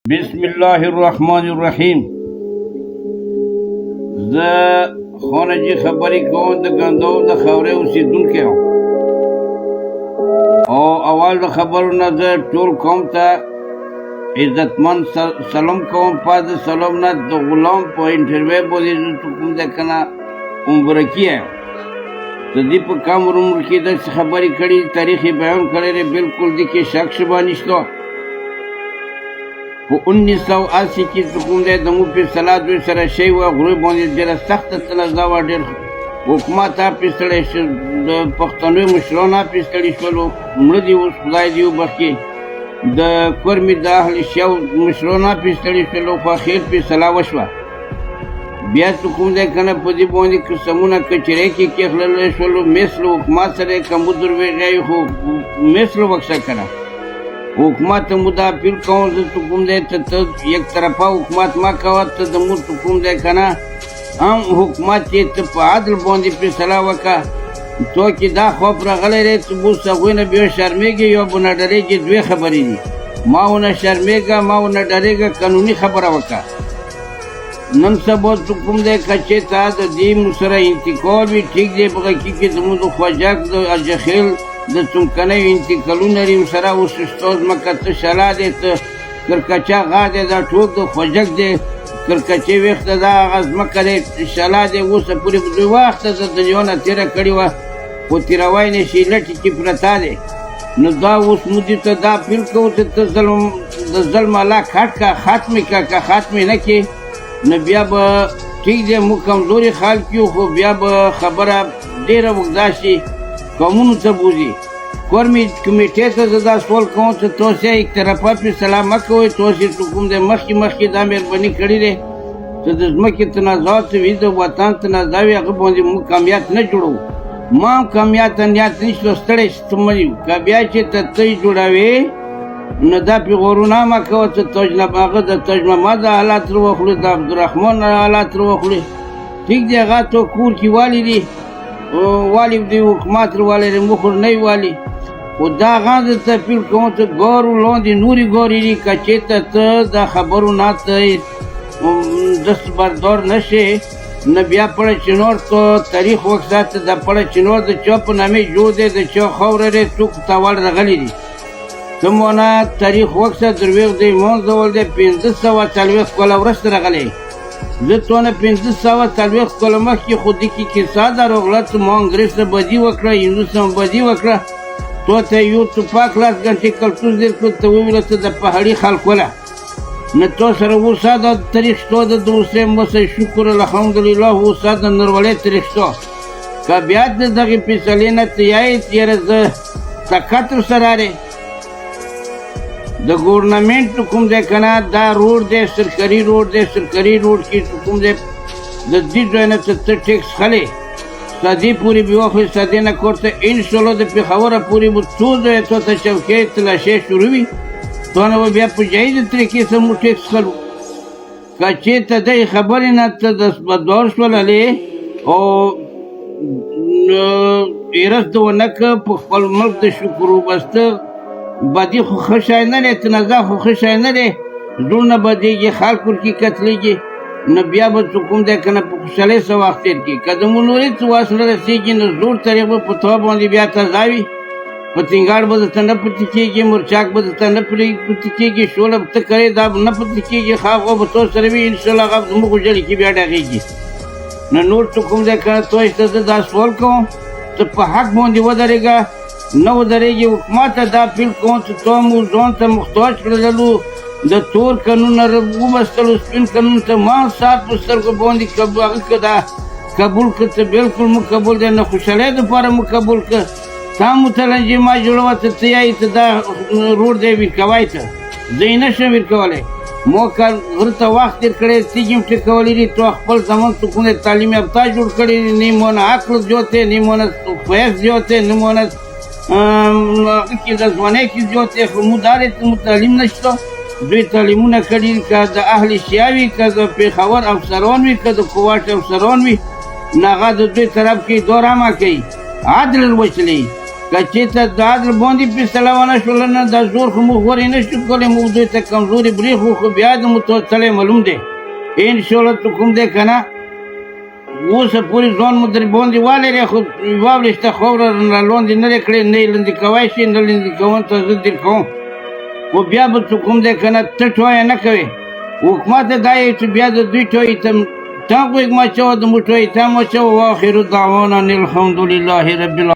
بسم الله الرحمن الرحیم. زه خانجي خبرې کوم د ګندو د خاورې اوسېدونکی یم او اول د خبرو نه زه ټول قوم ته عزتمند سلام کوم. پس د سلام نه د غلام په انټرویو باندې زه کوم دی که نه عمرکي یم. د دې په کم عمر کې داسې خبرې کړي تاریخ یې بیان کړی دی. بالکل دې کې شک شبه نشته. په 1980 کې چې کوم دی د مو فیصله دوی سره شوې وه، غرو باندې ډېره سخته تنازع وه. ډېر حکومت اپیستلی شو، د پښتنو مشران اپیستلي شولو، مړه دي اوس خدای دې وبخښي. د کورمې د اهل شیو مشران اپیستلي شولو، خو اخر فیصله وشوه. بیا چې کوم دی که نه په دې باندې قسمونه کچرۍ کې کېښللی شولو. مثل حکومت سره یې که مدر ویغی خو مثل وکشه که نه حکومت ته مو دا اپیل کوم زه چې کوم دی ته یک طرفه حکومت مه کوه. ته د مو چې کوم دی که نه هم حکومت چې ته په عدل باندې فیصله وکړه. تو چې دا خوف راغلی دی چې اوس هغوی نه بیا شرمېږي یا به نه ډارېږي. دوې خبرې دي، ما ونه شرمېږه ما ونه ډارېږه. قانوني خبره وکړه. نن سبا چې کوم دی که چېرته د دې مو سره انتقال وي ټیک دی. په غکي کې زموږ د خوجک د اجخیل د څمکنیو انتقالونه لري ورسره. اوس شته ځمکه ته شلا دی، ته کرکچه غا دی، دا ټوک د خوجک دی. کرکچې ویښته دا هغه ځمکه دی شلا دی. اوسه پورې په دوی وخته د دنیا نه تېره کړې وه، خو تېروی نه شي، لټې کې پرته دی. نو دا اوس مودې ته دا اپیل کوو چې ته د ظلم الله کټ که ختمې که ختمې نه کړې نو بیا به ټیک دی. موږ کمزوري خلک یو، خو بیا به خبره ډېره اوږده شي، قومونو ته بوځي. کورمې کمیټې ته زه دا سوال کوم چې تاسې یک طرفه فیصله مه کوئ. تاسې چې کوم دی مخکې دا مهرباني کړې دی چې د ځمکې تنازعات وي، د وطن تنازع وي، هغه باندې موږ کامیات نه جوړوو. ما هم کامیات نیت نشته، ستړی ستومن یو. که بیا چې ته یې جوړوې نو دا پیغورونه مه کوه چې هغه د تاج محمد حالات رو وخوري، د عبدالرحمن حالات رو وخوري. ټیک دی، هغه تو کور کې والی دي، والی دی حکومت رو والی دی، مخور نه والی. خو دا هغه درته اپیل کوم چې ګارو لاندې نورې ګارې دي. که چېرته ته دا خبرو نه ته دستبردار نه شې نو بیا پړه چنار ته تاریخ وکساته. د پړه چنار د چا په نامې جوړ دی، د چا خاوره دی، څوک تاوال راغلی دي. ته مونه تاریخ وکسه درویغ دی ایمان زول دی 1540 کاله وروسته راغلی. زه تونه 1540 کاله مخکې خو دې کې کیسه ده راغله چې ما انګریز ته بدي وکړه، هندو ته بدي وکړه. تو ته یو ټوپک لاس ګنټې کلتور دېر کړ، ته وویله ته د پهاړي خلکو له نه تو سره اوسه دا تاریخ شته ده. د اوسې مسه شکر الحمدلله اوسه د نروالۍ تاریخ شته. که بیا د دغې فیصلې نه ته یایې تېره زه طاقت ورسره دی. د ګورنمنټ کوم دی که نه دا روډ دی، سرکاري روډ دی. سرکاري روډ کې کوم دی د دې ځای نه ته ټیکس خلې سدې پورې به واخلې، سدې نه کور ته انشاءالله د پېښوره پورې به څو ځایه تو ته چوکۍ تلاشۍ شروع وي. تو نه به بیا په جایزه طریقې سره موږ ټیکس خلو. که چېرته دې خبرې نه ته دستبردار شوللې او ایرس د ونه که په خپل ملک د شکر وبسته بدي خو ښه شی نه دی، تنازع خو ښه شی نه دی. زړونه بدېږي، خلک ورکې قتلېږي. نو بیا به څه کوم دی که نه په خوشحالۍ سره وخت تېر کړي. که د منورې څه واصله رسېږي نو زوړ طریق به په تا باندې بیا تازه وي. پتنګاړ به درته نه پاتې کېږي، مرچاک به درته نه پاتې کېږي، شوله به ته کرې دا به نه پاتې کېږي. هغه به تو سره وي انشاءالله هغه زموږ ژړې کې بیا ډغېږي. نو نور څه کوم دی که نه تاسو ته زه دا سوال کوم ته په حق باندې ودرېږه، نه ودرېږي. حکومت ته دا اپیل کوم چې تو مو ځان ته محتاج کړلو، د تور قانون وبستلو، سپین قانون ته ما سات په سترګو باندې هغه که دا قبول کړه ته بالکل مو قبول دی. نه خوشحالۍ دپاره مو قبول کړه. تا متلنجې ما جوړوه ته ته یایې ته دا روډ دی ویر کوی ته زه یې نه شم ویر کولی. ما که غره ته وخت تېر کړی، تیږې هم ټکولی دي. تو خپل زمان تو کوم دی تعلیم یافته جوړ کړی دي. نه مونه عقل زیات دی، نه مونه ښایست زیات دی، نه مونه هغه کې د ځوانۍ کې زیات دی. خو موږ دا دی چې موږ تعلیم نشته. دوی تعلیمونه کړي دي، که د اهل شیا وي، که د پېښور افسران وي، که د کوواټ افسران وي، نو هغه د دوی طرف کې دورامه کوي، عدل وچلوي. که چېرته د عدل باندې فیصله ونه شوله نه دا زور خو موږ ورې نه شو کولی موږ دوی ته کمزوري برېښو خو بیا د متوسلی معلوم دی انشاءالله ته کوم دی که نه اوسه پورې ځان مو در باندې والرې خو یوه ورېشته خاوره را لاندې نه دی کړې نه یې لاندې کوی شي نه لاندې کوم ته زه در کوم خو بیا به څه کوم دی که نه ته ټویه نه کوې حکومت ته دا یې چې بیا د دوی ټویې ته تا غوږ مه اچوه د موږ ټویې ته مه اچوه واخر دعوانا ان الحمدلله رب العالمین